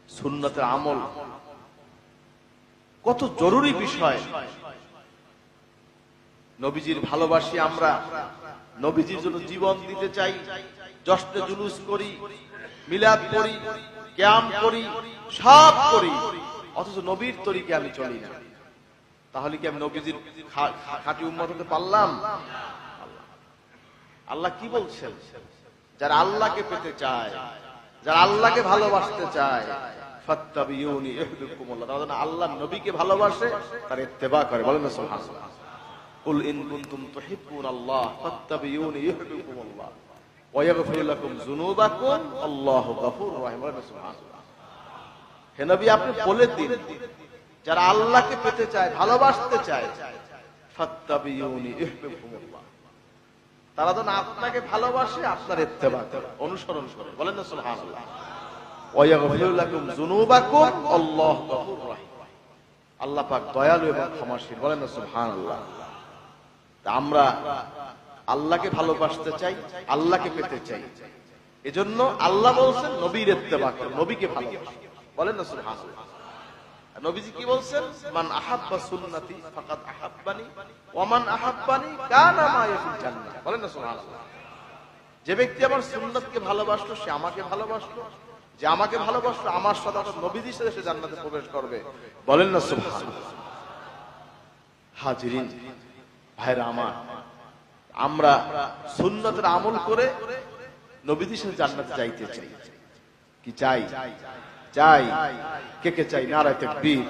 সুন্নতের আমল কত জরুরি বিষয়। নবীজির ভালোবাসি আমরা, নবীজির জন্য জীবন দিতে চাই, জশ্নে জুলুস করি, মিলাদ করি, কিয়াম করি, সব করি, অথচ নবীর তরিকে আমি চলি না। তাহলে কি আমি নবীজির খাঁটি উম্মত হতে পারলাম? আল্লাহ কি বলছেন? যারা আল্লাহকে পেতে চায়, যারা আল্লাহকে ভালোবাসতে চায়, ফাত্তাবিউনি ইউহিব্বুকুমুল্লাহ, তারা আল্লাহ নবীকে ভালোবাসে, তার ইত্তেবা করে। বলেন না সুবহানাল্লাহ। কুল ইন কুনতুম তুহিব্বুনাল্লাহ ফাত্তাবিউনি ইউহিব্বুকুমুল্লাহ ওয়া ইয়াগফির লাকুম যুনুবাকুম আল্লাহু গফুরুর রহিম। বলেন না সুবহানাল্লাহ। হে নবী, আপনি বলে দিন, যারা আল্লাহকে পেতে চায়, ভালোবাসতে চায়, ফাত্তাবিউনি ইউহিব্বুকুমুল্লাহ, তারা যেন আপনাকে ভালোবাসে, আপনার ইত্তেবা করে, অনুসরণ করে। বলেন না সুবহানাল্লাহ। ওয়া ইয়াগফির লাকুম যুনুবাকুম আল্লাহু গফুরুর রহিম, আল্লাহ পাক দয়ালু এবং ক্ষমাশীল। বলেন না সুবহানাল্লাহ। আমরা আল্লাহকে ভালোবাসতে চাই, আল্লাহকে পেতে চাই, এজন্য আল্লাহ বলছেন নবীর ইত্তেবা করো, নবীকে ভালোবাসো। বলেন না সুবহানাল্লাহ। নবীজি কি বলছেন? মান আহাব্বা সুন্নতি ফাকাদ আহাব্বানি ওয়া মান আহাব্বানি কানা মা'আ ফিল জান্নাহ। বলেন না সুবহানাল্লাহ। যে ব্যক্তি আমার সুন্নতকে ভালোবাসলো, সে আমাকে ভালোবাসলো, যে আমাকে ভালোবাসলো, আমার সাথে নবীজির সাথে সে জান্নাতে প্রবেশ করবে। বলেন না সুবহানাল্লাহ। হাজিরিন, ভাইরা আমার, আমরা সুন্নতের আমল করে নবীজির সাথে জান্নাতে যাইতে চাই। কি চাই? চাই। কে কে চাই? নারায়ে তাকবীর।